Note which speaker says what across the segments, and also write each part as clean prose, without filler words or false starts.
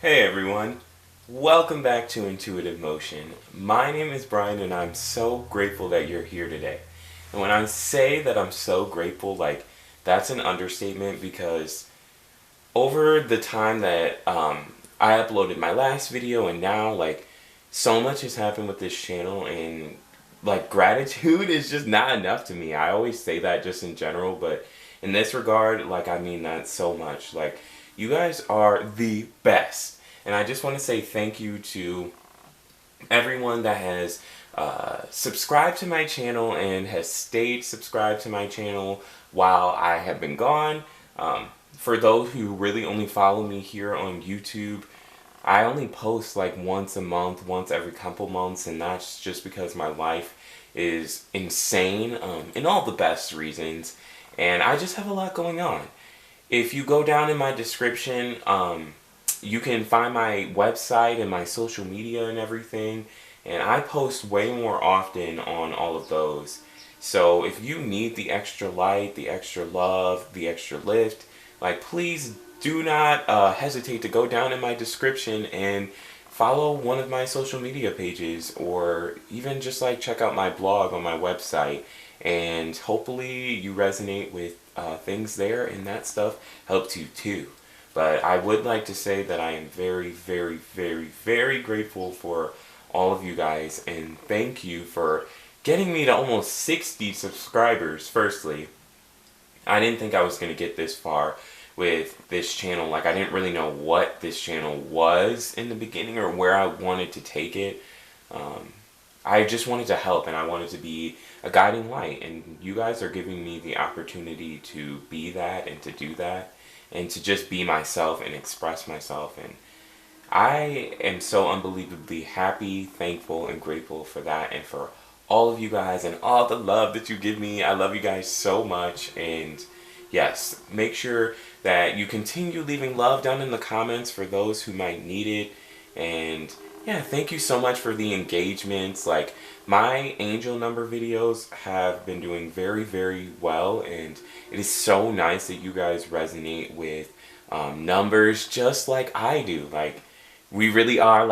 Speaker 1: Hey everyone, welcome back to Intuitive Motion. My name is Brian and I'm so grateful that you're here today. And when I say that I'm so grateful, that's an understatement because over the time that I uploaded my last video and now so much has happened with this channel and gratitude is just not enough to me. I always say that just in general, but in this regard, I mean that so much. You guys are the best. And I just want to say thank you to everyone that has subscribed to my channel and has stayed subscribed to my channel while I have been gone. For those who really only follow me here on YouTube, I only post once a month, once every couple months, and that's just because my life is insane in all the best reasons, and I just have a lot going on. If you go down in my description, you can find my website and my social media and everything, and I post way more often on all of those. So if you need the extra light, the extra love, the extra lift, please do not hesitate to go down in my description and follow one of my social media pages, or even just check out my blog on my website, and hopefully you resonate with things there and that stuff helps you too. But I would like to say that I am very, very, very, very grateful for all of you guys, and thank you for getting me to almost 60 subscribers. Firstly, I didn't think I was going to get this far with this channel. I didn't really know what this channel was in the beginning or where I wanted to take it. I just wanted to help, and I wanted to be a guiding light, and you guys are giving me the opportunity to be that and to do that and to just be myself and express myself, and I am so unbelievably happy, thankful, and grateful for that, and for all of you guys and all the love that you give me. I love you guys so much, and yes, make sure that you continue leaving love down in the comments for those who might need it. And yeah, thank you so much for the engagements. My angel number videos have been doing very, very well, and it is so nice that you guys resonate with numbers just like I do. We really are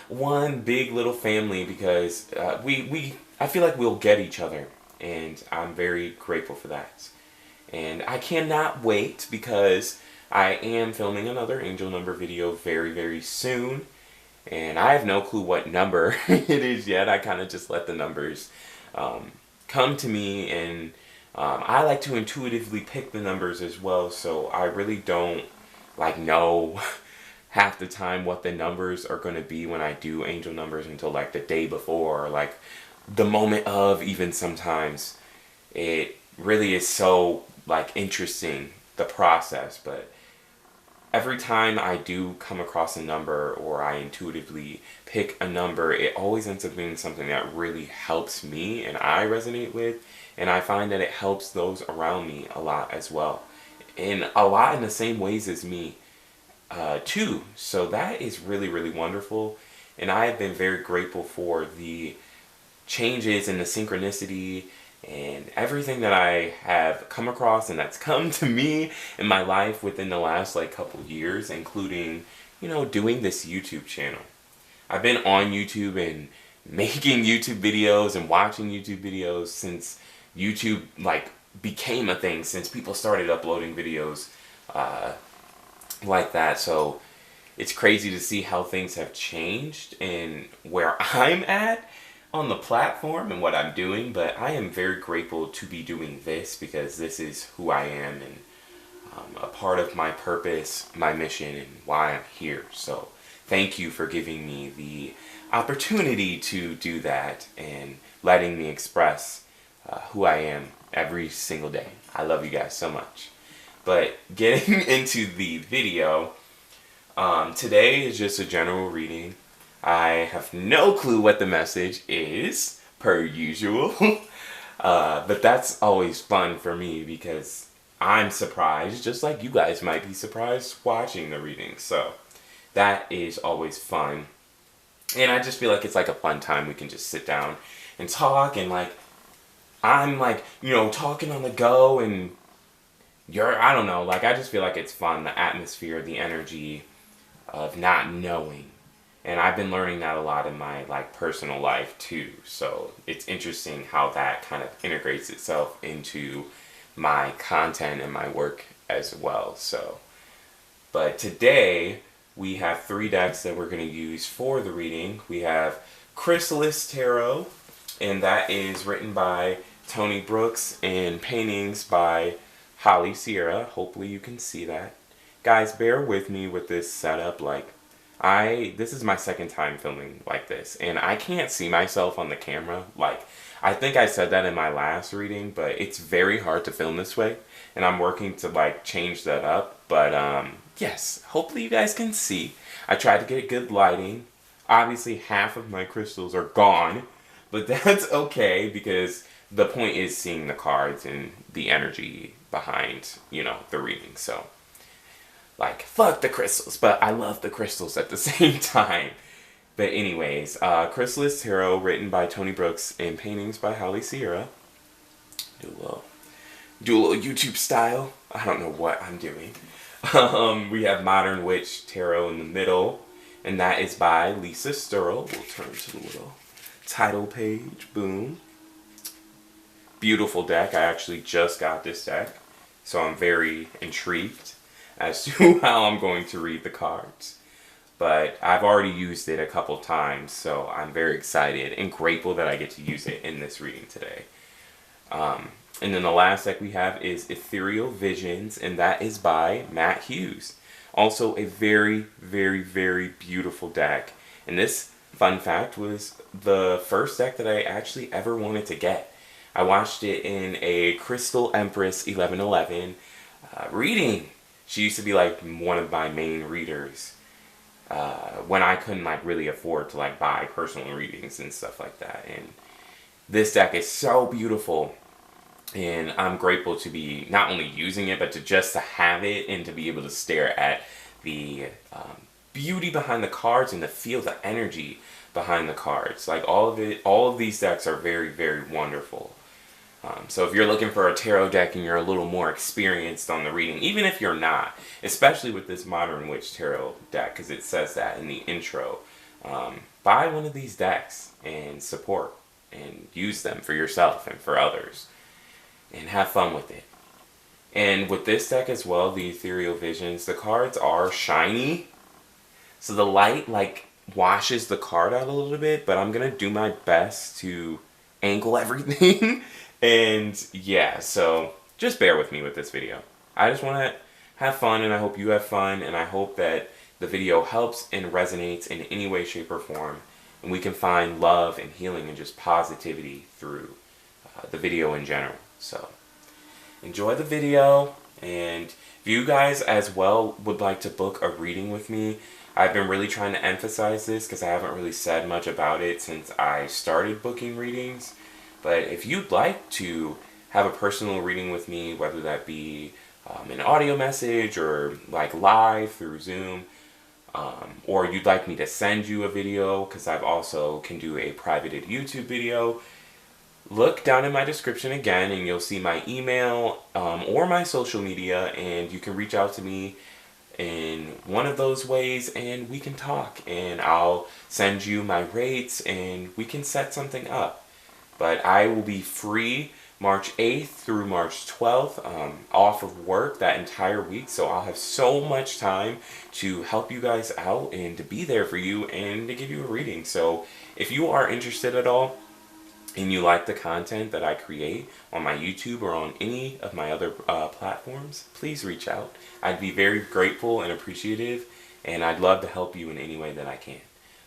Speaker 1: one big little family, because I feel like we'll get each other, and I'm very grateful for that. And I cannot wait, because I am filming another angel number video very, very soon. And I have no clue what number it is yet. I kind of just let the numbers come to me, and I like to intuitively pick the numbers as well. So I really don't know half the time what the numbers are going to be when I do angel numbers until the day before, or the moment of, even sometimes. It really is so interesting, the process. But every time I do come across a number, or I intuitively pick a number, it always ends up being something that really helps me and I resonate with, and I find that it helps those around me a lot as well, and a lot in the same ways as me too. So that is really, really wonderful, and I have been very grateful for the changes and the synchronicity and everything that I have come across and that's come to me in my life within the last couple years, including, doing this YouTube channel. I've been on YouTube and making YouTube videos and watching YouTube videos since YouTube became a thing, since people started uploading videos like that. So it's crazy to see how things have changed and where I'm at on the platform and what I'm doing. But I am very grateful to be doing this, because this is who I am, and a part of my purpose, my mission, and why I'm here. So thank you for giving me the opportunity to do that and letting me express who I am every single day. I love you guys so much. But getting into the video, today is just a general reading. I have no clue what the message is, per usual, but that's always fun for me, because I'm surprised, just like you guys might be surprised watching the reading. So that is always fun, and I just feel like it's a fun time. We can just sit down and talk, and I'm talking on the go, and I don't know, I just feel like it's fun, the atmosphere, the energy, of not knowing. And I've been learning that a lot in my like personal life too. So it's interesting how that kind of integrates itself into my content and my work as well. So, but today we have 3 decks that we're going to use for the reading. We have Chrysalis Tarot, and that is written by Tony Brooks and paintings by Holly Sierra. Hopefully you can see that. Guys, bear with me with this setup. Like, this is my second time filming like this, and I can't see myself on the camera. Like, I think I said that in my last reading, but it's very hard to film this way, and I'm working to like change that up. But yes, hopefully you guys can see. I tried to get good lighting. Obviously half of my crystals are gone, but that's okay because the point is seeing the cards and the energy behind, you know, the reading. So, like, fuck the crystals, but I love the crystals at the same time. But anyways, Chrysalis Tarot, written by Tony Brooks and paintings by Holly Sierra. Do a little YouTube style. I don't know what I'm doing. We have Modern Witch Tarot in the middle, and that is by Lisa Sturrell. We'll turn to the little title page. Boom. Beautiful deck. I actually just got this deck, so I'm very intrigued as to how I'm going to read the cards. But I've already used it a couple times, so I'm very excited and grateful that I get to use it in this reading today. And then the last deck we have is Ethereal Visions, and that is by Matt Hughes. Also a very, very, very beautiful deck. And this, fun fact, was the first deck that I actually ever wanted to get. I watched it in a Crystal Empress 1111 reading. She used to be like one of my main readers when I couldn't like really afford to like buy personal readings and stuff like that. And this deck is so beautiful, and I'm grateful to be not only using it, but to have it and to be able to stare at the beauty behind the cards and to feel the energy behind the cards. Like all of these decks are very, very wonderful. So if you're looking for a tarot deck and you're a little more experienced on the reading, even if you're not, especially with this Modern Witch Tarot deck, because it says that in the intro, buy one of these decks and support and use them for yourself and for others and have fun with it. And with this deck as well, the Ethereal Visions, the cards are shiny, so the light like washes the card out a little bit, but I'm gonna do my best to angle everything. And yeah, so just bear with me with this video. I just want to have fun, and I hope you have fun, and I hope that the video helps and resonates in any way, shape, or form, and we can find love and healing and just positivity through the video in general. So enjoy the video, and if you guys as well would like to book a reading with me, I've been really trying to emphasize this because I haven't really said much about it since I started booking readings. But if you'd like to have a personal reading with me, whether that be an audio message or like live through Zoom, or you'd like me to send you a video, because I've also can do a privated YouTube video, look down in my description again and you'll see my email or my social media, and you can reach out to me in one of those ways and we can talk, and I'll send you my rates and we can set something up. But I will be free March 8th through March 12th, off of work that entire week. So I'll have so much time to help you guys out and to be there for you and to give you a reading. So if you are interested at all and you like the content that I create on my YouTube or on any of my other platforms, please reach out. I'd be very grateful and appreciative, and I'd love to help you in any way that I can.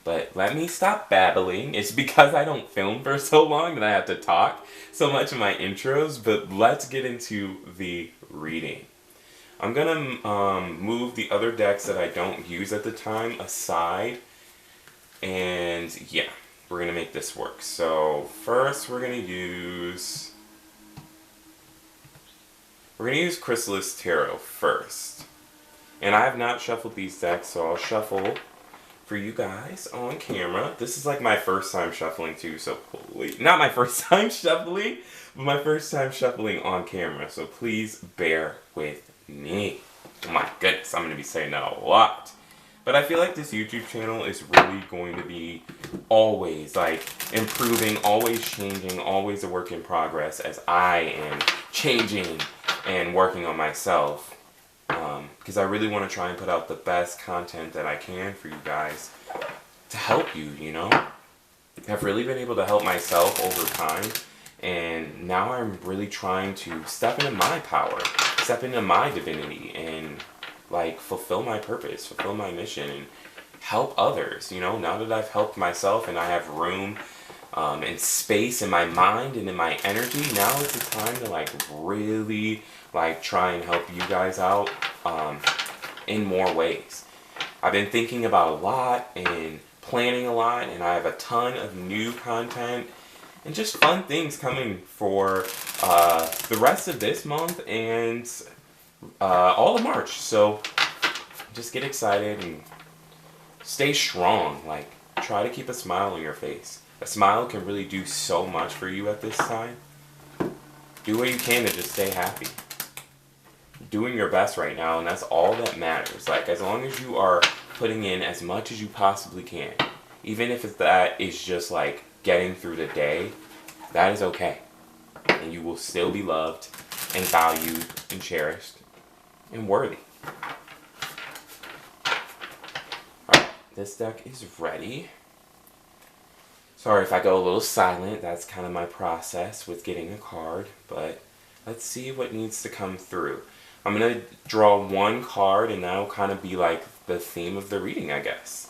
Speaker 1: But let me stop babbling. It's because I don't film for so long that I have to talk so much in my intros. But let's get into the reading. I'm going to move the other decks that I don't use at the time aside. And yeah, we're going to make this work. So first we're going to use Chrysalis Tarot first. And I have not shuffled these decks, so I'll shuffle for you guys on camera. This is like my first time shuffling too, so not my first time shuffling, but my first time shuffling on camera, so please bear with me. Oh my goodness, I'm going to be saying that a lot. But I feel like this YouTube channel is really going to be always like improving, always changing, always a work in progress as I am changing and working on myself. Because I really want to try and put out the best content that I can for you guys to help you, you know? I've really been able to help myself over time, and now I'm really trying to step into my power, step into my divinity, and like fulfill my purpose, fulfill my mission, and help others, you know? Now that I've helped myself and I have room and space in my mind and in my energy, now is the time to like really like try and help you guys out in more ways. I've been thinking about a lot and planning a lot, and I have a ton of new content and just fun things coming for the rest of this month and all of March. So just get excited and stay strong. Like, try to keep a smile on your face. A smile can really do so much for you at this time. Do what you can to just stay happy. Doing your best right now, and that's all that matters. Like, as long as you are putting in as much as you possibly can, even if that is just like getting through the day, that is okay. And you will still be loved and valued and cherished and worthy. Alright, this deck is ready. Sorry if I go a little silent, that's kind of my process with getting a card, but let's see what needs to come through. I'm going to draw one card, and that'll kind of be like the theme of the reading, I guess.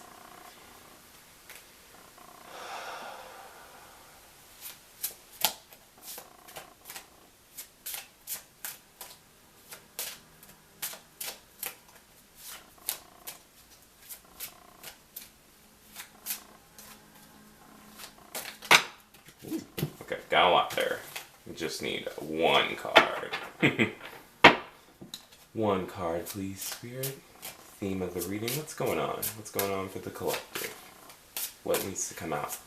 Speaker 1: Ooh, okay, got a lot there. We just need one card. One card, please, Spirit. Theme of the reading. What's going on? What's going on for the collective? What needs to come out?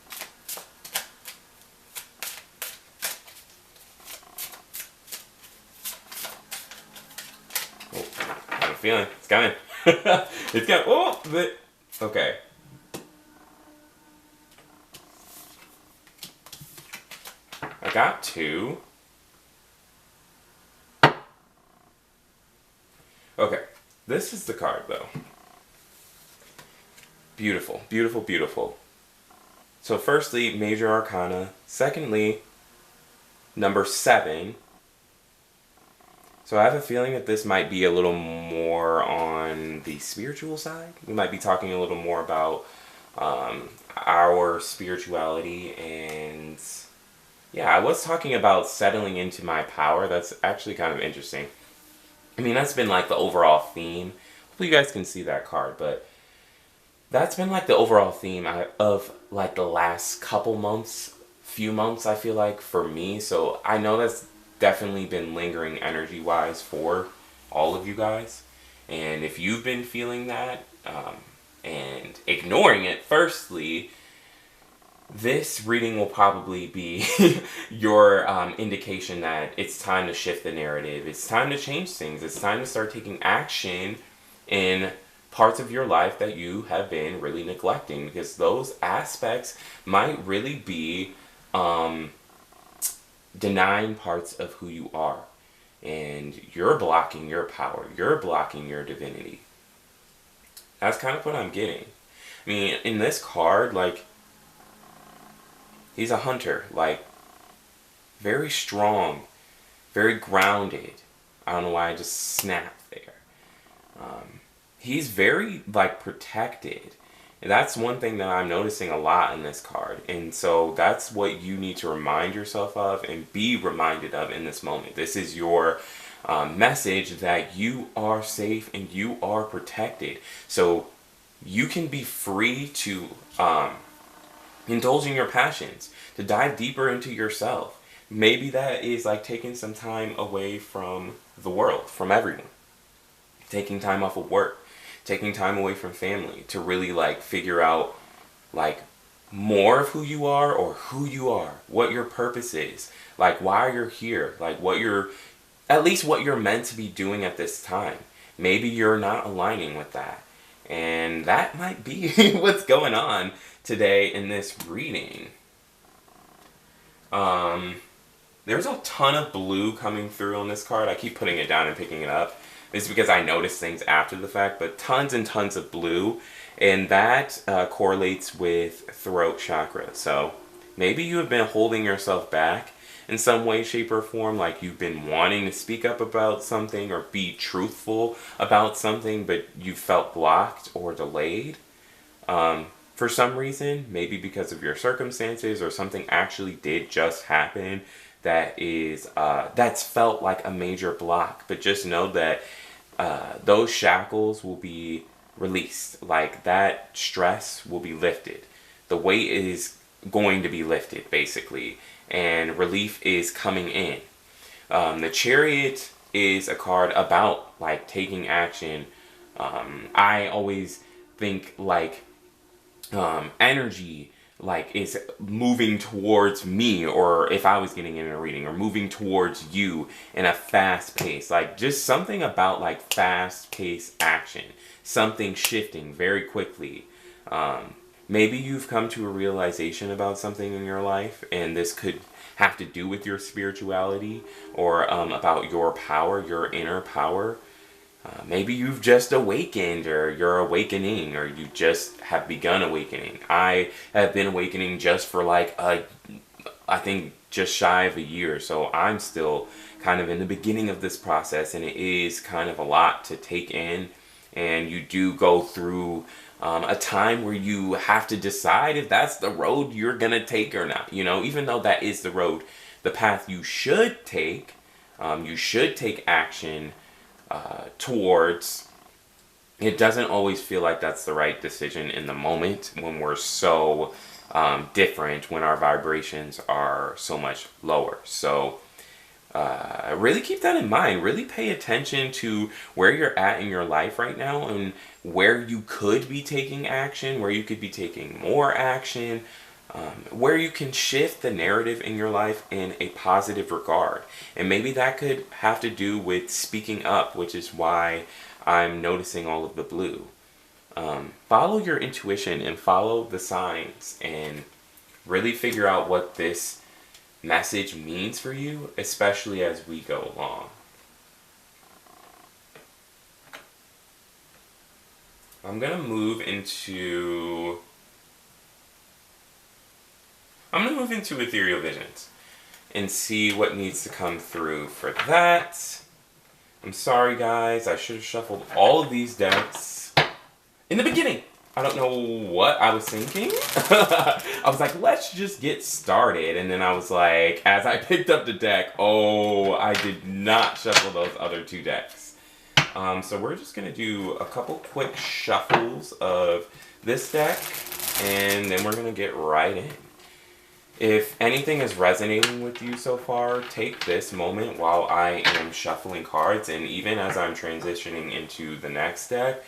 Speaker 1: Oh, I have a feeling. It's coming. It's coming. Oh, but okay. I got two. Okay, this is the card, though. Beautiful, beautiful, beautiful. So firstly, Major Arcana. Secondly, number 7. So I have a feeling that this might be a little more on the spiritual side. We might be talking a little more about our spirituality, and yeah, I was talking about settling into my power. That's actually kind of interesting. I mean, that's been like the overall theme. Hopefully you guys can see that card, but that's been like the overall theme of like the last couple months, few months, I feel like, for me. So I know that's definitely been lingering energy-wise for all of you guys. And if you've been feeling that and ignoring it, firstly, this reading will probably be your indication that it's time to shift the narrative. It's time to change things. It's time to start taking action in parts of your life that you have been really neglecting, because those aspects might really be denying parts of who you are. And you're blocking your power. You're blocking your divinity. That's kind of what I'm getting. I mean, in this card, like, he's a hunter, like, very strong, very grounded. I don't know why I just snapped there. He's very, like, protected. And that's one thing that I'm noticing a lot in this card. And so that's what you need to remind yourself of and be reminded of in this moment. This is your message that you are safe and you are protected. So you can be free to indulge in your passions, to dive deeper into yourself. Maybe that is like taking some time away from the world, from everyone. Taking time off of work, taking time away from family to really like figure out like more of who you are, or who you are, what your purpose is, like why you're here, like what you're, at least what you're meant to be doing at this time. Maybe you're not aligning with that. And that might be what's going on today in this reading. There's a ton of blue coming through on this card. I keep putting it down and picking it up. This is because I notice things after the fact, but tons and tons of blue. And that correlates with throat chakra. So maybe you have been holding yourself back in some way, shape, or form. Like you've been wanting to speak up about something or be truthful about something, but you felt blocked or delayed. For some reason, maybe because of your circumstances or something actually did just happen that is that's felt like a major block. But just know that those shackles will be released. Like that stress will be lifted. The weight is going to be lifted, basically, and relief is coming in. The Chariot is a card about like taking action. I always think like energy like is moving towards me, or if I was getting in a reading, or moving towards you in a fast pace. Like just something about like fast paced action, something shifting very quickly. Maybe you've come to a realization about something in your life, and this could have to do with your spirituality or about your power, your inner power. Maybe you've just awakened, or you're awakening, or you just have begun awakening. I have been awakening just for like I think just shy of a year, so I'm still kind of in the beginning of this process, and it is kind of a lot to take in, and you do go through a time where you have to decide if that's the road you're gonna take or not. You know, even though that is the road, the path you should take action towards. It doesn't always feel like that's the right decision in the moment when we're so different, when our vibrations are so much lower. So really keep that in mind. Really pay attention to where you're at in your life right now, and where you could be taking action, where you could be taking more action, where you can shift the narrative in your life in a positive regard. And maybe that could have to do with speaking up, which is why I'm noticing all of the blue. Follow your intuition and follow the signs, and really figure out what this message means for you, especially as we go along. I'm going to move into Ethereal Visions and see what needs to come through for that. I'm sorry, guys. I should have shuffled all of these decks in the beginning. I don't know what I was thinking. I was like, let's just get started. And then I was like, as I picked up the deck, oh, I did not shuffle those other two decks. So we're just going to do a couple quick shuffles of this deck, and then we're going to get right in. If anything is resonating with you so far, take this moment while I am shuffling cards, and even as I'm transitioning into the next deck,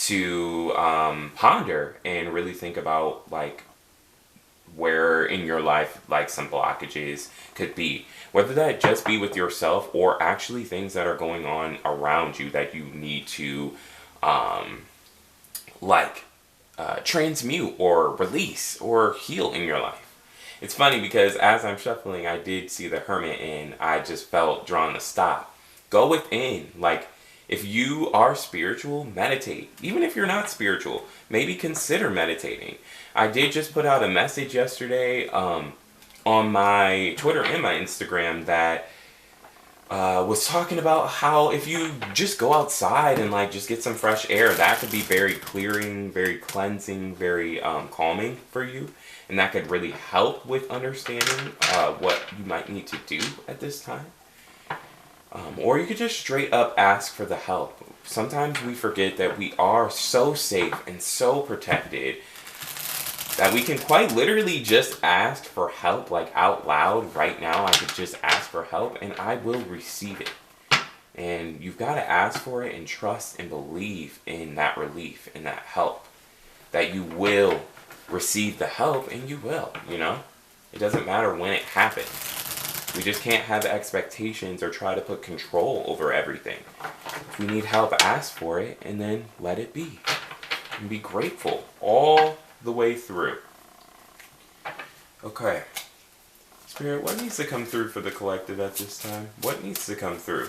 Speaker 1: to ponder and really think about like where in your life like some blockages could be, whether that just be with yourself or actually things that are going on around you that you need to transmute or release or heal in your life. It's funny because as I'm shuffling, I did see the Hermit, and I just felt drawn to stop. Go within. Like, if you are spiritual, meditate. Even if you're not spiritual, maybe consider meditating. I did just put out a message yesterday on my Twitter and my Instagram that was talking about how if you just go outside and like just get some fresh air, that could be very clearing, very cleansing, very calming for you. And that could really help with understanding what you might need to do at this time. Or you could just straight up ask for the help. Sometimes we forget that we are so safe and so protected that we can quite literally just ask for help, like out loud. Right now, I could just ask for help and I will receive it. And you've got to ask for it and trust and believe in that relief, in that help, that you will receive the help, and you will, you know? It doesn't matter when it happens. We just can't have expectations or try to put control over everything. If we need help, ask for it, and then let it be. and be grateful all the way through. Okay. Spirit, what needs to come through for the collective at this time? What needs to come through?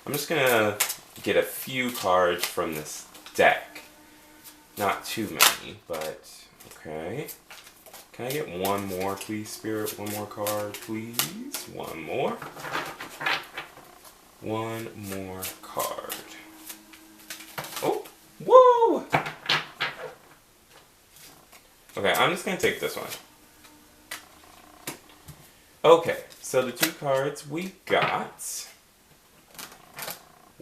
Speaker 1: I'm just going to get a few cards from this deck. Not too many, but okay. Can I get one more, please, Spirit? One more card, please. One more. One more card. Oh, whoa! Okay, I'm just going to take this one. Okay, so the two cards we got...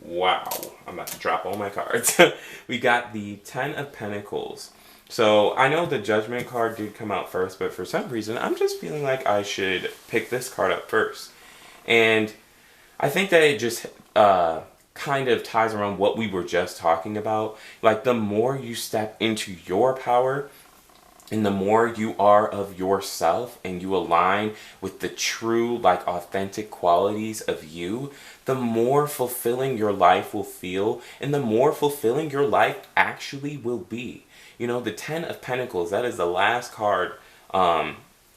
Speaker 1: Wow, I'm about to drop all my cards. We got the Ten of Pentacles. So I know the Judgment card did come out first, but for some reason I'm just feeling like I should pick this card up first. And I think that it just kind of ties around what we were just talking about. Like, the more you step into your power, and the more you are of yourself and you align with the true, like, authentic qualities of you, the more fulfilling your life will feel, and the more fulfilling your life actually will be. You know, the Ten of Pentacles, that is the last card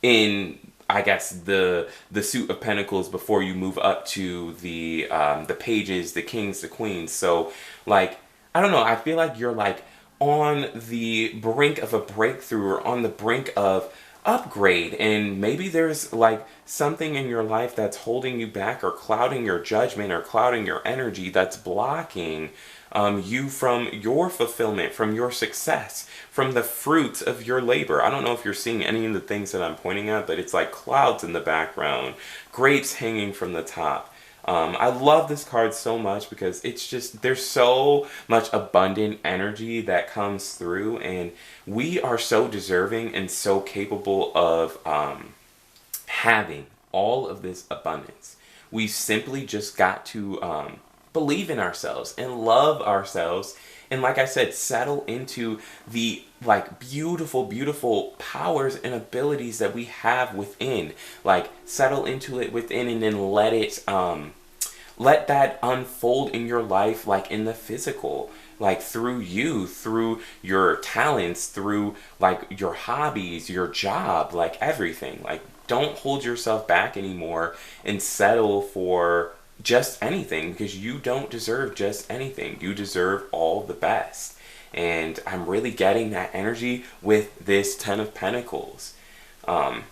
Speaker 1: in, I guess, the suit of Pentacles before you move up to the pages, the kings, the queens. So, like, I don't know, I feel like you're, like, on the brink of a breakthrough or on the brink of upgrade, and maybe there's like something in your life that's holding you back or clouding your judgment or clouding your energy that's blocking you from your fulfillment, from your success, from the fruits of your labor. I don't know if you're seeing any of the things that I'm pointing at, but it's like clouds in the background, grapes hanging from the top. I love this card so much because it's just, there's so much abundant energy that comes through, and we are so deserving and so capable of having all of this abundance. We simply just got to believe in ourselves and love ourselves, and like I said, settle into the like beautiful, beautiful powers and abilities that we have within. Like, settle into it within, and then let it let that unfold in your life, like in the physical, like through you, through your talents, through like your hobbies, your job, like everything. Like, don't hold yourself back anymore and settle for just anything, because you don't deserve just anything. You deserve all the best. And I'm really getting that energy with this Ten of Pentacles. I'm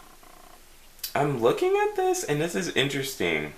Speaker 1: looking at this, and this is interesting,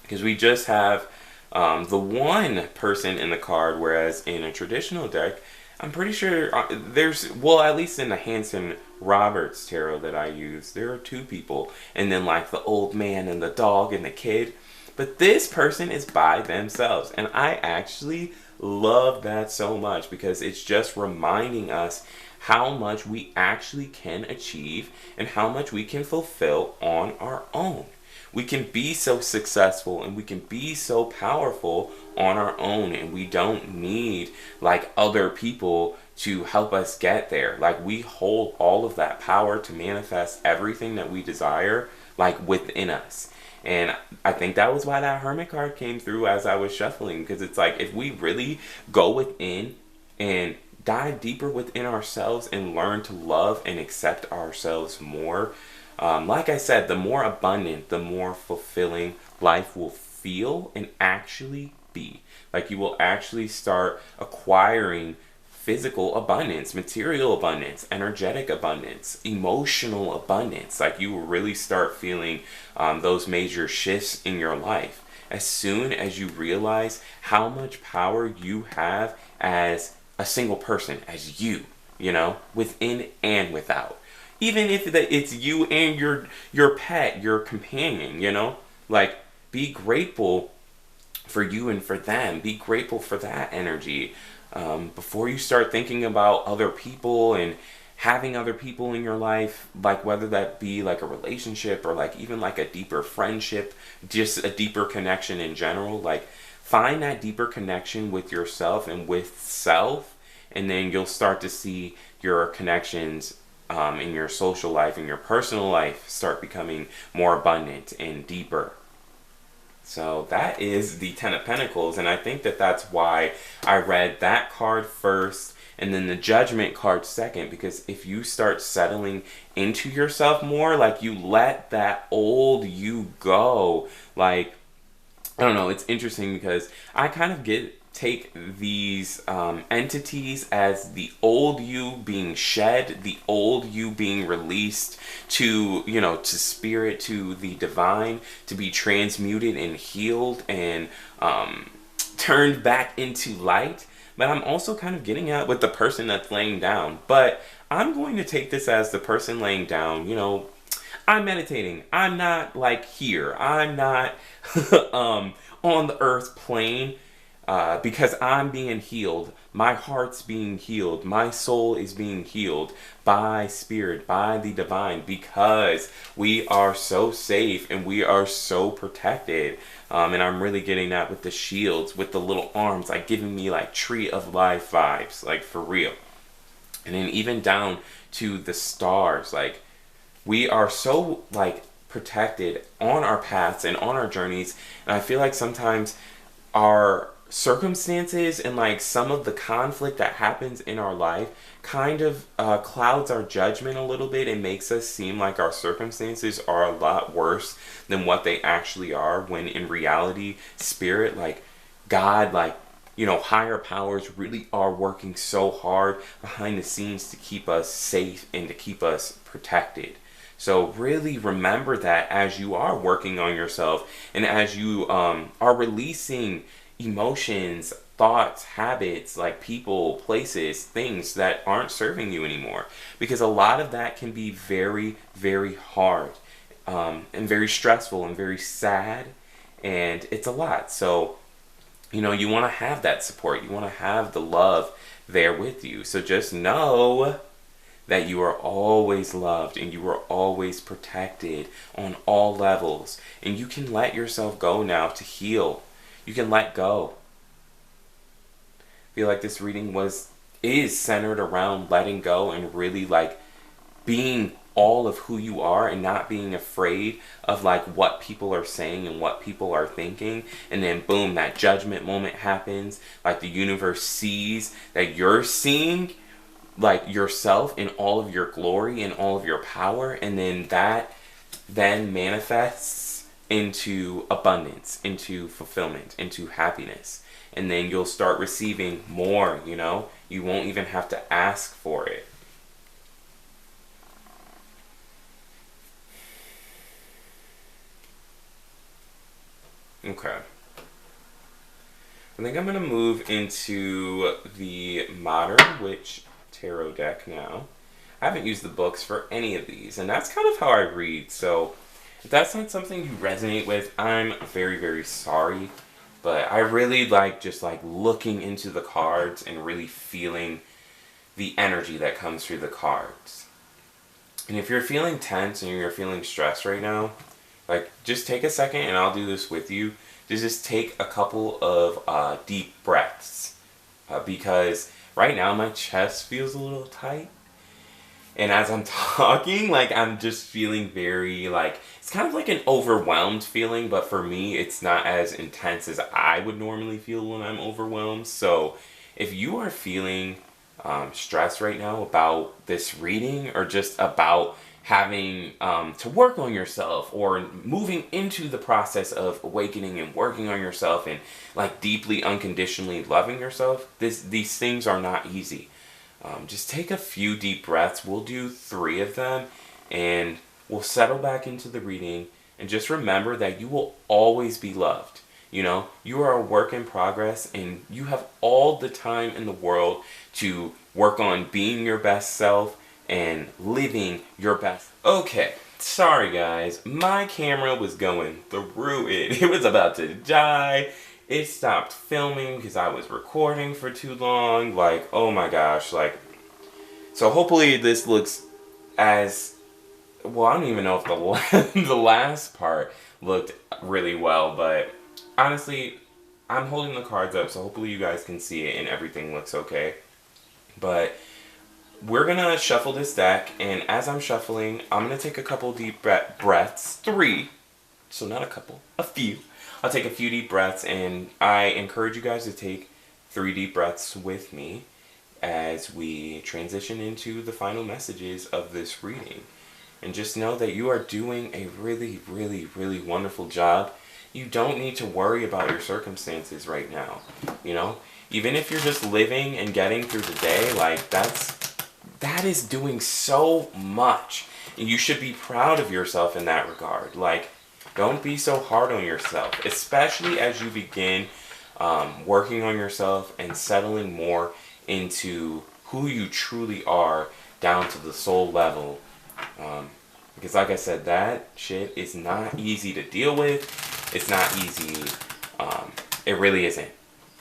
Speaker 1: because we just have the one person in the card, whereas in a traditional deck, I'm pretty sure there's, well, at least in the Hanson Roberts tarot that I use, there are two people, and then like the old man and the dog and the kid. But this person is by themselves, and I actually love that so much, because it's just reminding us how much we actually can achieve and how much we can fulfill on our own. We can be so successful and we can be so powerful on our own, and we don't need like other people to help us get there. Like, we hold all of that power to manifest everything that we desire, like, within us. And I think that was why that Hermit card came through as I was shuffling, because it's like, if we really go within and dive deeper within ourselves and learn to love and accept ourselves more, like I said, the more abundant, the more fulfilling life will feel and actually be. Like, you will actually start acquiring physical abundance, material abundance, energetic abundance, emotional abundance. Like, you will really start feeling those major shifts in your life as soon as you realize how much power you have as a single person, as you know, within and without. Even if it's you and your pet, your companion, you know? Like, be grateful for you and for them. Be grateful for that energy. Before you start thinking about other people and having other people in your life, like whether that be like a relationship or like even like a deeper friendship, just a deeper connection in general, like, find that deeper connection with yourself and with self, and then you'll start to see your connections in your social life, in your personal life, start becoming more abundant and deeper. So that is the Ten of Pentacles, and I think that that's why I read that card first, And then the Judgment card second, because if you start settling into yourself more, like you let that old you go, like, I don't know, it's interesting because I kind of take these entities as the old you being shed, the old you being released to, to spirit, to the divine, to be transmuted and healed and turned back into light. But I'm also kind of getting at with the person that's laying down. But I'm going to take this as the person laying down, I'm meditating. I'm not like here. I'm not on the earth plane because I'm being healed. My heart's being healed. My soul is being healed by spirit, by the divine, because we are so safe and we are so protected. And I'm really getting that with the shields, with the little arms, like giving me like Tree of Life vibes, like for real. And then even down to the stars, like we are so like protected on our paths and on our journeys. And I feel like sometimes our circumstances and like some of the conflict that happens in our life kind of clouds our judgment a little bit and makes us seem like our circumstances are a lot worse than what they actually are, when in reality, spirit, like God, like, higher powers really are working so hard behind the scenes to keep us safe and to keep us protected. So really remember that as you are working on yourself and as you are releasing emotions, thoughts, habits, like people, places, things that aren't serving you anymore. Because a lot of that can be very, very hard and very stressful and very sad. And it's a lot. So, you want to have that support. You want to have the love there with you. So just know that you are always loved and you are always protected on all levels. And you can let yourself go now to heal. You can let go. I feel like this reading is centered around letting go and really like being all of who you are and not being afraid of like what people are saying and what people are thinking. And then boom, that judgment moment happens. Like the universe sees that you're seeing like yourself in all of your glory and all of your power, and then that then manifests into abundance, into fulfillment, into happiness. And then you'll start receiving more, you won't even have to ask for it. Okay. I think I'm going to move into the Modern Witch Tarot deck now. I haven't used the books for any of these, and that's kind of how I read. So if that's not something you resonate with, I'm very, very sorry. But I really like just like looking into the cards and really feeling the energy that comes through the cards. And if you're feeling tense and you're feeling stressed right now, like just take a second, and I'll do this with you. Just take a couple of deep breaths. Because right now my chest feels a little tight. And as I'm talking, like I'm just feeling very like, it's kind of like an overwhelmed feeling, but for me it's not as intense as I would normally feel when I'm overwhelmed. So if you are feeling stressed right now about this reading, or just about having to work on yourself, or moving into the process of awakening and working on yourself and like deeply unconditionally loving yourself, these things are not easy. Just take a few deep breaths. We'll do 3 of them and we'll settle back into the reading, and just remember that you will always be loved. You are a work in progress, and you have all the time in the world to work on being your best self and living your best. Okay, sorry guys, my camera was going through it. It was about to die. It stopped filming because I was recording for too long. Like, oh my gosh, like, so hopefully this looks as, well, I don't even know if the last part looked really well, but honestly, I'm holding the cards up, so hopefully you guys can see it and everything looks okay. But we're gonna shuffle this deck, and as I'm shuffling, I'm gonna take a couple deep breaths. 3. So not a couple, a few. I'll take a few deep breaths, and I encourage you guys to take 3 deep breaths with me. as we transition into the final messages of this reading. And just know that you are doing a really, really, really wonderful job. You don't need to worry about your circumstances right now. You know, even if you're just living and getting through the day, like that is doing so much. And you should be proud of yourself in that regard. Like, don't be so hard on yourself, especially as you begin working on yourself and settling more into who you truly are down to the soul level. Because like I said, that shit is not easy to deal with. It's not easy. It really isn't.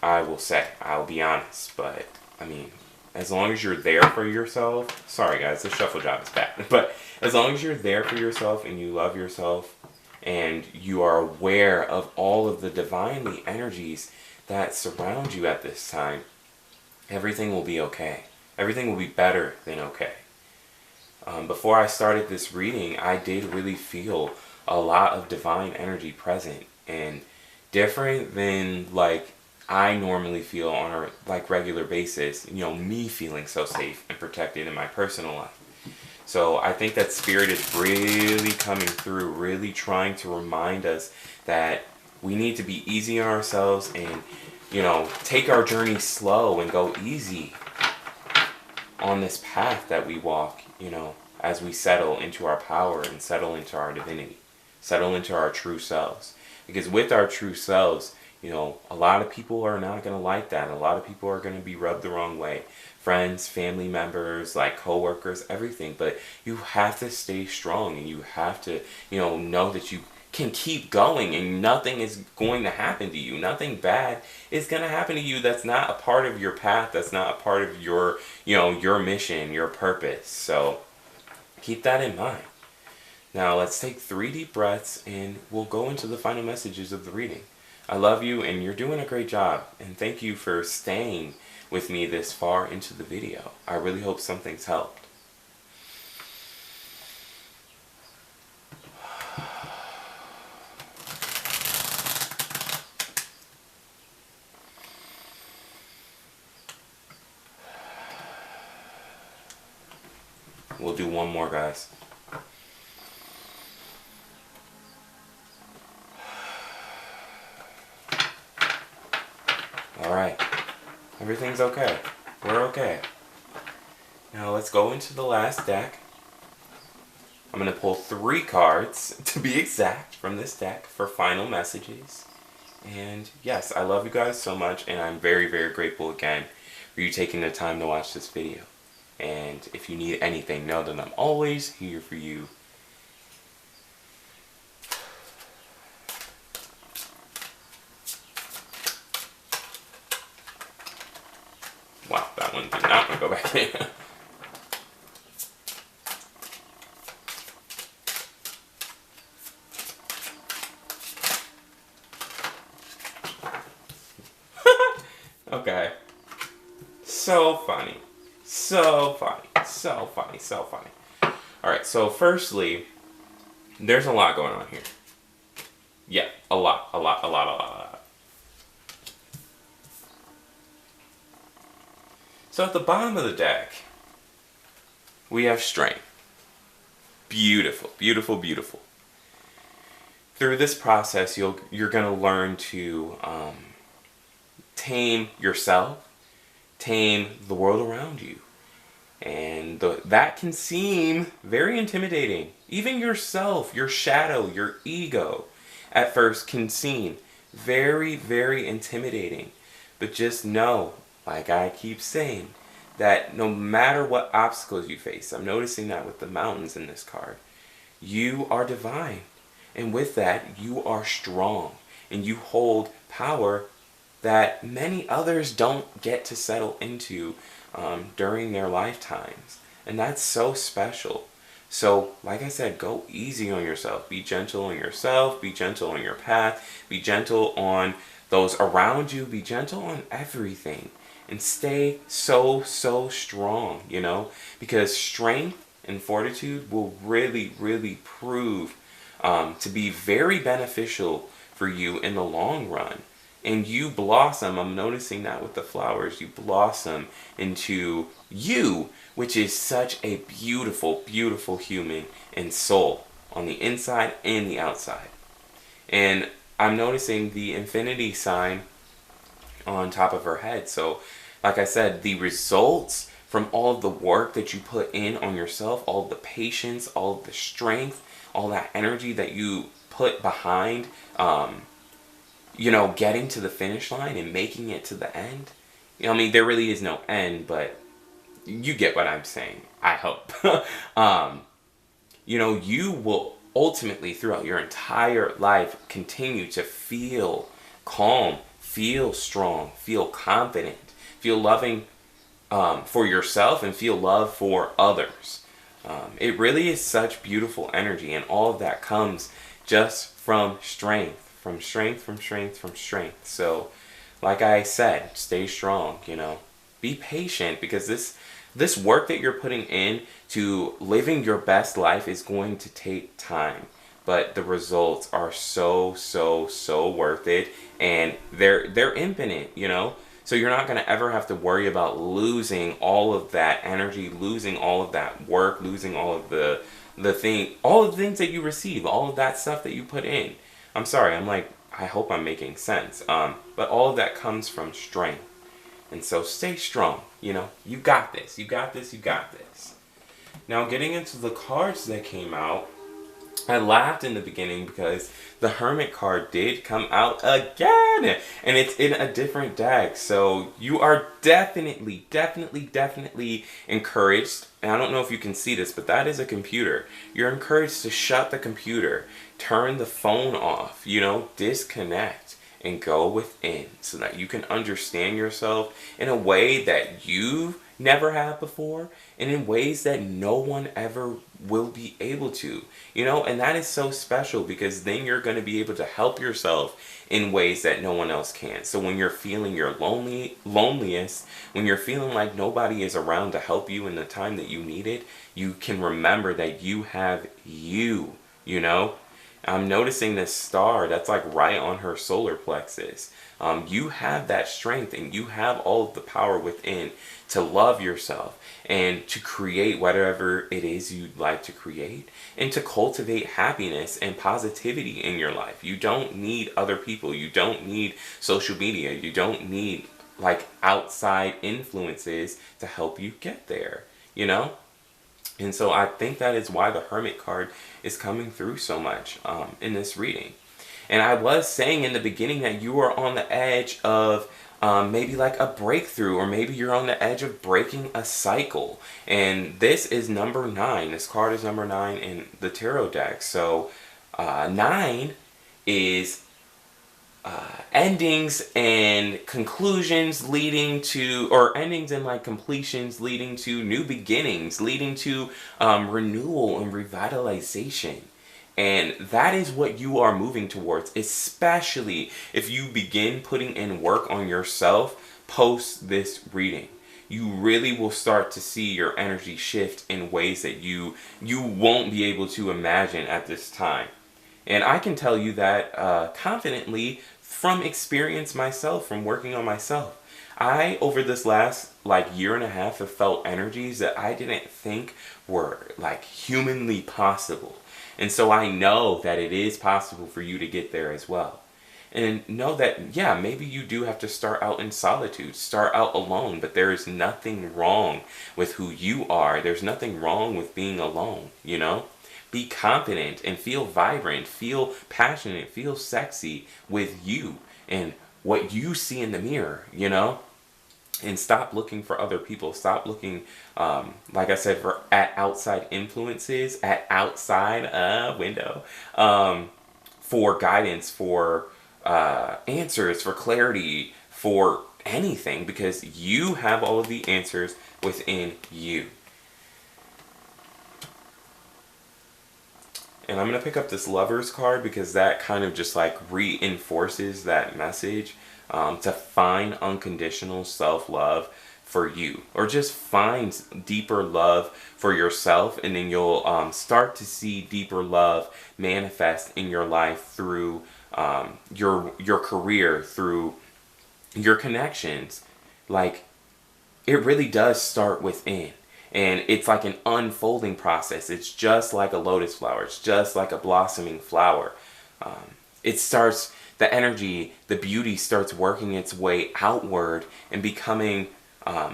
Speaker 1: I will say. I'll be honest. But, I mean, as long as you're there for yourself. Sorry guys, the shuffle job is back. But as long as you're there for yourself and you love yourself and you are aware of all of the divinely energies that surround you at this time, everything will be okay. Everything will be better than okay. Before I started this reading, I did really feel a lot of divine energy present, and different than like I normally feel on a like regular basis, you know, me feeling so safe and protected in my personal life. So I think that Spirit is really coming through, really trying to remind us that we need to be easy on ourselves and, you know, take our journey slow and go easy on this path that we walk, you know, as we settle into our power and settle into our divinity, settle into our true selves. Because with our true selves, you know, a lot of people are not going to like that. A lot of people are going to be rubbed the wrong way. Friends, family members, like coworkers, everything. But you have to stay strong, and you have to, you know that you can keep going, and nothing is going to happen to you. Nothing bad is going to happen to you that's not a part of your path, that's not a part of your, you know, your mission, your purpose. So keep that in mind. Now let's take 3 deep breaths and we'll go into the final messages of the reading. I love you and you're doing a great job, and thank you for staying with me this far into the video. I really hope something's helped. We'll do one more, guys. Alright. Everything's okay. We're okay. Now let's go into the last deck. I'm going to pull 3 cards, to be exact, from this deck for final messages. And yes, I love you guys so much, and I'm very, very grateful again for you taking the time to watch this video. And if you need anything, know that I'm always here for you. Wow, that one did not want to go back in. Okay. So funny. So funny. So funny. So funny. Alright, so firstly, there's a lot going on here. Yeah, a lot. So at the bottom of the deck, we have strength. Beautiful, beautiful, beautiful. Through this process, you're going to learn to tame yourself, tame the world around you. And that can seem very intimidating. Even yourself, your shadow, your ego, at first can seem very, very intimidating. But just know, like I keep saying, that no matter what obstacles you face, I'm noticing that with the mountains in this card, you are divine. And with that, you are strong. And you hold power that many others don't get to settle into during their lifetimes. And that's so special. So, like I said, go easy on yourself. Be gentle on yourself. Be gentle on your path. Be gentle on those around you. Be gentle on everything. And stay so strong, you know. Because strength and fortitude will really, really prove to be very beneficial for you in the long run. And you blossom, I'm noticing that with the flowers, you blossom into you, which is such a beautiful, beautiful human and soul on the inside and the outside. And I'm noticing the infinity sign on top of her head. So, like I said, the results from all of the work that you put in on yourself, all of the patience, all of the strength, all that energy that you put behind, getting to the finish line and making it to the end. I mean, there really is no end, but you get what I'm saying, I hope. You will ultimately, throughout your entire life, continue to feel calm, feel strong, feel confident, feel loving for yourself, and feel love for others. It really is such beautiful energy, and all of that comes just from strength. From strength. So, like I said, stay strong, Be patient, because this work that you're putting in to living your best life is going to take time. But the results are so, so, so worth it. And they're infinite, So you're not going to ever have to worry about losing all of that energy, losing all of that work, losing all of all of the things that you receive, all of that stuff that you put in. I'm sorry, I hope I'm making sense. But all of that comes from strength. And so stay strong, You got this, you got this, you got this. Now, getting into the cards that came out, I laughed in the beginning because the Hermit card did come out again, and it's in a different deck. So you are definitely encouraged. And I don't know if you can see this, but that is a computer. You're encouraged to shut the computer, turn the phone off, disconnect and go within so that you can understand yourself in a way that you've never have before, and in ways that no one ever will be able to, and that is so special, because then you're going to be able to help yourself in ways that no one else can. So when you're feeling your loneliest, when you're feeling like nobody is around to help you in the time that you need it, you can remember that you have you. I'm noticing this star that's like right on her solar plexus. You have that strength, and you have all of the power within to love yourself and to create whatever it is you'd like to create, and to cultivate happiness and positivity in your life. You don't need other people. You don't need social media. You don't need outside influences to help you get there, And so I think that is why the Hermit card is coming through so much in this reading. And I was saying in the beginning that you are on the edge of maybe a breakthrough, or maybe you're on the edge of breaking a cycle. And this is number 9. This card is number 9 in the tarot deck. So 9 is endings and conclusions leading to, or endings and completions leading to new beginnings, leading to renewal and revitalization. And that is what you are moving towards, especially if you begin putting in work on yourself post this reading. You really will start to see your energy shift in ways that you won't be able to imagine at this time. And I can tell you that confidently from experience myself, from working on myself. I, over this last year and a half, have felt energies that I didn't think were humanly possible. And so I know that it is possible for you to get there as well. And know that, yeah, maybe you do have to start out in solitude, start out alone, but there is nothing wrong with who you are. There's nothing wrong with being alone, Be confident and feel vibrant, feel passionate, feel sexy with you and what you see in the mirror, And stop looking for other people. Stop looking, like I said, at outside influences, at outside window, for guidance, for answers, for clarity, for anything, because you have all of the answers within you. And I'm going to pick up this Lovers card because that kind of just reinforces that message. To find unconditional self-love for you, or just find deeper love for yourself, and then you'll start to see deeper love manifest in your life through your career, through your connections. Like, it really does start within. And it's like an unfolding process. It's just like a lotus flower. It's just like a blossoming flower. It starts, the energy, the beauty starts working its way outward and becoming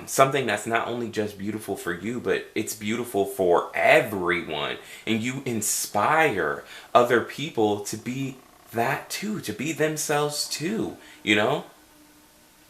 Speaker 1: something that's not only just beautiful for you, but it's beautiful for everyone. And you inspire other people to be that too, to be themselves too, you know?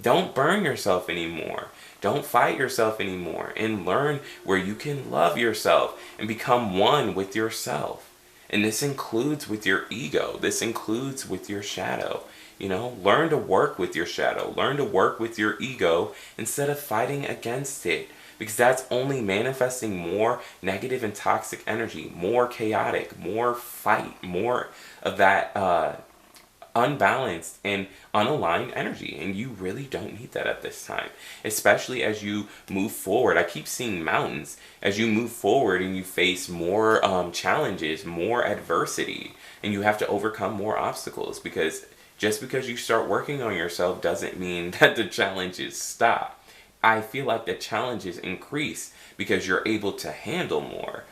Speaker 1: Don't burn yourself anymore. Don't fight yourself anymore, and learn where you can love yourself and become one with yourself. And this includes with your ego. This includes with your shadow. You know, learn to work with your shadow. Learn to work with your ego instead of fighting against it. Because that's only manifesting more negative and toxic energy, more chaotic, more fight, more of that unbalanced and unaligned energy. And you really don't need that at this time, especially as you move forward. I keep seeing mountains. As you move forward and you face more challenges, more adversity, and you have to overcome more obstacles, because just because you start working on yourself doesn't mean that the challenges stop. I feel like the challenges increase because you're able to handle more.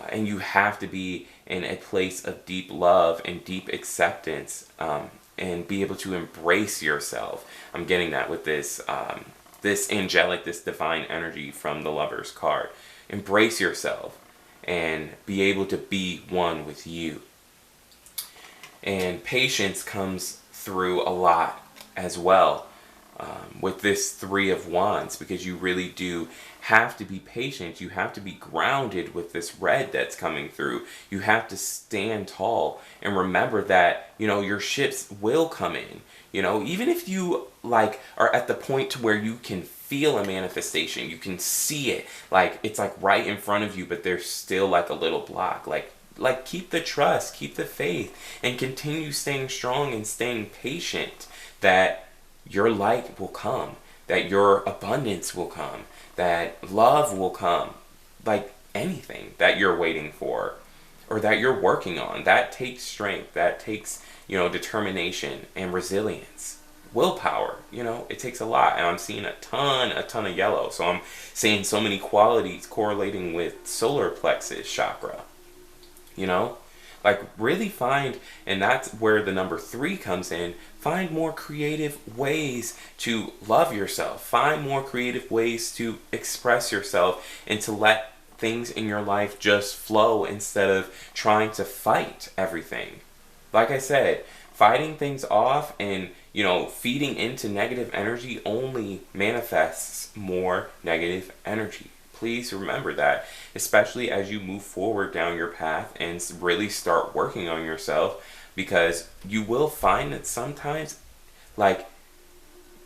Speaker 1: And you have to be in a place of deep love and deep acceptance, and be able to embrace yourself. I'm getting that with this this angelic, this divine energy from the Lover's card. Embrace yourself and be able to be one with you. And patience comes through a lot as well. With this Three of Wands, because you really do have to be patient. You have to be grounded with this red that's coming through. You have to stand tall and remember that, you know, your ships will come in. You know, even if you like are at the point to where you can feel a manifestation, you can see it, like it's like right in front of you, but there's still like a little block. Like keep the trust, keep the faith, and continue staying strong and staying patient, that your light will come, that your abundance will come, that love will come. Like anything that you're waiting for or that you're working on, that takes strength, that takes, you know, determination and resilience, willpower. You know, it takes a lot. And I'm seeing a ton of yellow. So I'm seeing so many qualities correlating with solar plexus chakra, you know? Like really find, and that's where the number 3 comes in, find more creative ways to love yourself. Find more creative ways to express yourself and to let things in your life just flow instead of trying to fight everything. Like I said, fighting things off and, you know, feeding into negative energy only manifests more negative energy. Please remember that, especially as you move forward down your path and really start working on yourself, because you will find that sometimes, like,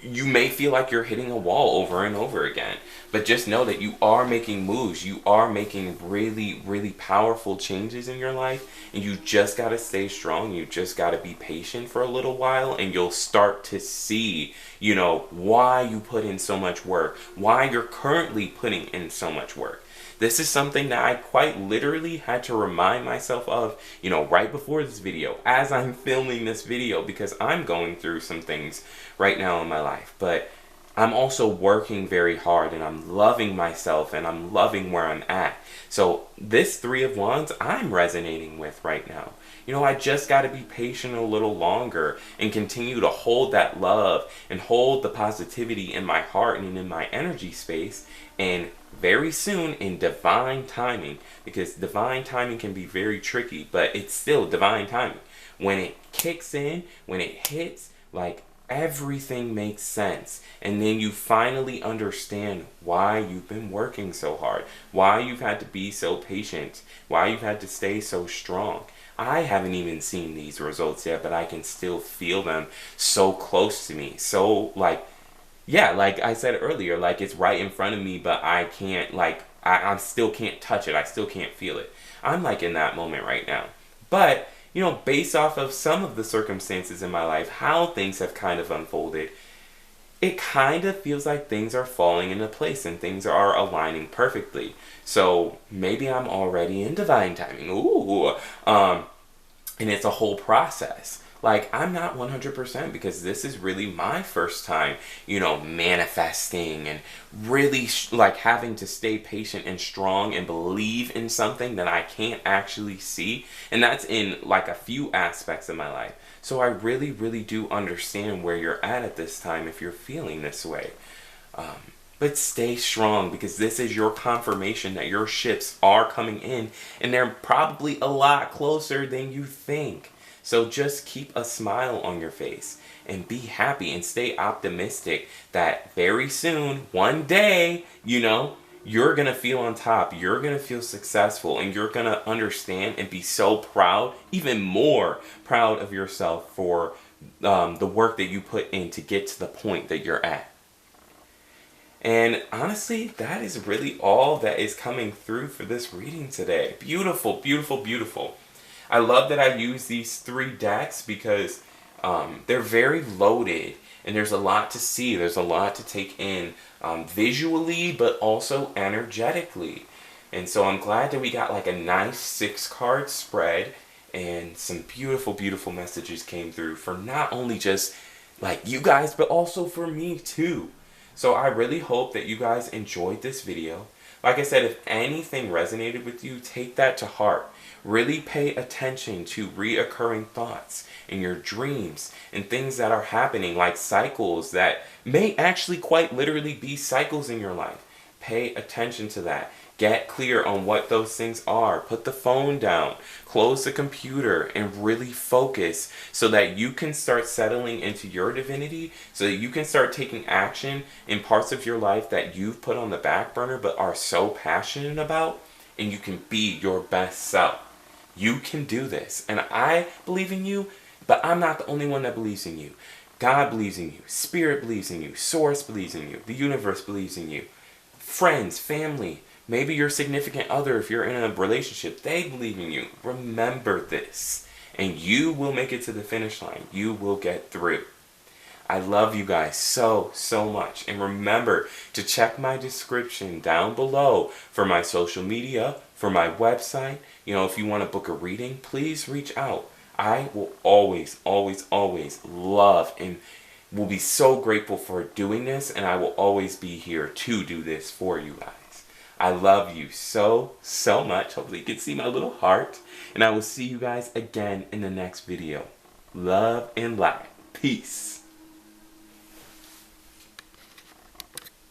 Speaker 1: you may feel like you're hitting a wall over and over again, but just know that you are making moves. You are making really, really powerful changes in your life, and you just got to stay strong. You just got to be patient for a little while, and you'll start to see, you know, why you put in so much work, why you're currently putting in so much work. This is something that I quite literally had to remind myself of, you know, right before this video, as I'm filming this video, because I'm going through some things right now in my life. But I'm also working very hard, and I'm loving myself, and I'm loving where I'm at. So this Three of Wands, I'm resonating with right now. You know, I just got to be patient a little longer and continue to hold that love and hold the positivity in my heart and in my energy space. And very soon, in divine timing, because divine timing can be very tricky, but it's still divine timing. When it kicks in, when it hits, like, everything makes sense. And then you finally understand why you've been working so hard, why you've had to be so patient, why you've had to stay so strong. I haven't even seen these results yet, but I can still feel them so close to me. So, like, yeah, like I said earlier, like it's right in front of me, but I can't, like, I still can't touch it. I still can't feel it. I'm like in that moment right now. But, you know, based off of some of the circumstances in my life, how things have kind of unfolded, it kind of feels like things are falling into place and things are aligning perfectly. So maybe I'm already in divine timing. Ooh. And it's a whole process. like, I'm not 100% because this is really my first time, manifesting and really like having to stay patient and strong and believe in something that I can't actually see. And that's in like a few aspects of my life. So I really, really do understand where you're at this time if you're feeling this way. But stay strong, because this is your confirmation that your ships are coming in, and they're probably a lot closer than you think. So just keep a smile on your face and be happy and stay optimistic that very soon, one day, you're going to feel on top. You're going to feel successful, and you're going to understand and be so proud, even more proud of yourself for the work that you put in to get to the point that you're at. And honestly, that is really all that is coming through for this reading today. Beautiful, beautiful, beautiful. I love that I use these 3 decks because they're very loaded, and there's a lot to see. There's a lot to take in visually, but also energetically. And so I'm glad that we got like a nice 6-card spread, and some beautiful, beautiful messages came through for not only just like you guys, but also for me too. So I really hope that you guys enjoyed this video. Like I said, if anything resonated with you, take that to heart. Really pay attention to reoccurring thoughts in your dreams and things that are happening, like cycles that may actually quite literally be cycles in your life. Pay attention to that. Get clear on what those things are. Put the phone down. Close the computer and really focus so that you can start settling into your divinity, so that you can start taking action in parts of your life that you've put on the back burner but are so passionate about, and you can be your best self. You can do this. And I believe in you, but I'm not the only one that believes in you. God believes in you. Spirit believes in you. Source believes in you. The universe believes in you. Friends, family, maybe your significant other, if you're in a relationship, they believe in you. Remember this, and you will make it to the finish line. You will get through. I love you guys so, so much. And remember to check my description down below for my social media, for my website. If you want to book a reading, please reach out. I will always, always, always love and will be so grateful for doing this, and I will always be here to do this for you guys. I love you so, so much. Hopefully you can see my little heart. And I will see you guys again in the next video. Love and light. Peace.